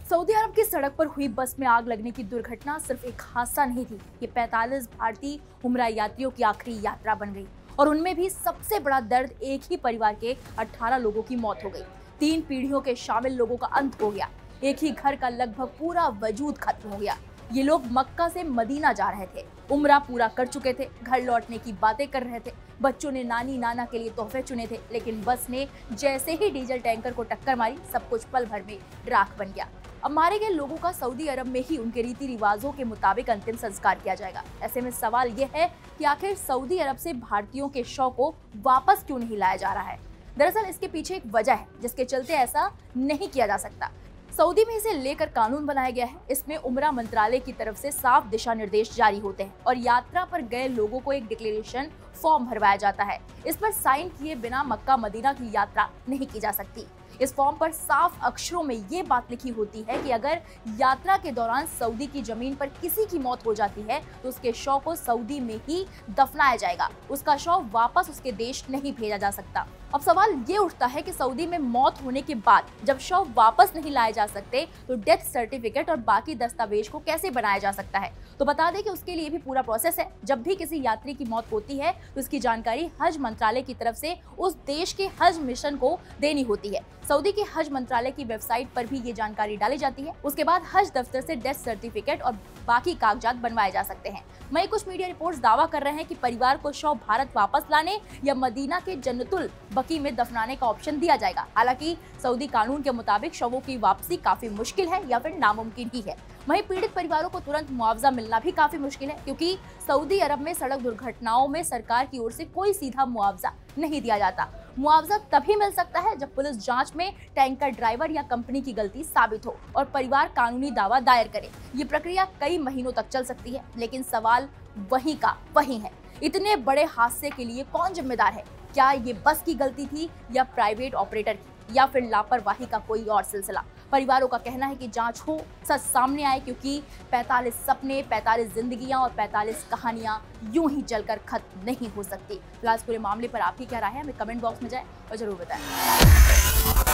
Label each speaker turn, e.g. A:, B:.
A: Saudi अरब की सड़क पर हुई बस में आग लगने की दुर्घटना सिर्फ एक हादसा नहीं थी। ये 45 भारतीय उम्रा यात्रियों की आखिरी यात्रा बन गई और उनमें भी सबसे बड़ा दर्द, एक ही परिवार के 18 लोगों की मौत हो गई। 3 पीढ़ियों के शामिल लोगों का अंत हो गया। एक ही घर का लगभग पूरा वजूद खत्म हो गया। ये लोग मक्का से मदीना जा रहे थे, उम्रा पूरा कर चुके थे, घर लौटने की बातें कर रहे थे। बच्चों ने नानी नाना के लिए तोहफे चुने थे, लेकिन बस ने जैसे ही डीजल टैंकर को टक्कर मारी, सब कुछ पल भर में राख बन गया। अब मारे गए लोगों का सऊदी अरब में ही उनके रीति रिवाजों के मुताबिक अंतिम संस्कार किया जाएगा। ऐसे में सवाल यह है कि आखिर सऊदी अरब से भारतीयों के शव को वापस क्यों नहीं लाया जा रहा है। दरअसल इसके पीछे एक वजह है जिसके चलते ऐसा नहीं किया जा सकता। सऊदी में इसे लेकर कानून बनाया गया है। इसमें उम्रा मंत्रालय की तरफ से साफ दिशा निर्देश जारी होते हैं और यात्रा पर गए लोगों को एक डिक्लेरेशन फॉर्म भरवाया जाता है। इस पर साइन किए बिना मक्का मदीना की यात्रा नहीं की जा सकती। इस फॉर्म पर साफ अक्षरों में ये बात लिखी होती है कि अगर यात्रा के दौरान सऊदी की जमीन पर किसी की मौत हो जाती है तो उसके शव को सऊदी में ही दफनाया जाएगा। उसका शव वापस उसके देश नहीं भेजा जा सकता। अब सवाल ये उठता है कि सऊदी में मौत होने के बाद जब शव वापस नहीं लाए जा सकते तो डेथ सर्टिफिकेट और बाकी दस्तावेज को कैसे बनाया जा सकता है। तो बता दें कि उसके लिए भी पूरा प्रोसेस है। जब भी किसी यात्री की मौत होती है तो इसकी जानकारी हज मंत्रालय की तरफ से उस देश के हज मिशन को देनी होती है। सऊदी के हज मंत्रालय की वेबसाइट पर भी ये जानकारी डाली जाती है। उसके बाद हज दफ्तर से डेथ सर्टिफिकेट और बाकी कागजात बनवाए जा सकते हैं। वहीं कुछ मीडिया रिपोर्ट्स दावा कर रहे हैं कि परिवार को शव भारत वापस लाने या मदीना के जन्नतुल बकी में दफनाने का ऑप्शन दिया जाएगा। हालांकि सऊदी कानून के मुताबिक शवों की वापसी काफी मुश्किल है या फिर नामुमकिन ही है। वहीं पीड़ित परिवारों को तुरंत मुआवजा मिलना भी काफी मुश्किल है, क्योंकि सऊदी अरब में सड़क दुर्घटनाओं में सरकार की ओर से कोई सीधा मुआवजा नहीं दिया जाता। मुआवजा तभी मिल सकता है जब पुलिस जांच में टैंकर ड्राइवर या कंपनी की गलती साबित हो और परिवार कानूनी दावा दायर करे। ये प्रक्रिया कई महीनों तक चल सकती है, लेकिन सवाल वही का वही है। इतने बड़े हादसे के लिए कौन जिम्मेदार है? क्या ये बस की गलती थी या प्राइवेट ऑपरेटर की, या फिर लापरवाही का कोई और सिलसिला? परिवारों का कहना है कि जांच हो, सच सामने आए, क्योंकि 45 सपने, 45 जिंदगियां और 45 कहानियां यूं ही जलकर खत्म नहीं हो सकती। फिलहाल पूरे मामले पर आपकी क्या राय है, हमें कमेंट बॉक्स में जाएं और जरूर बताएं।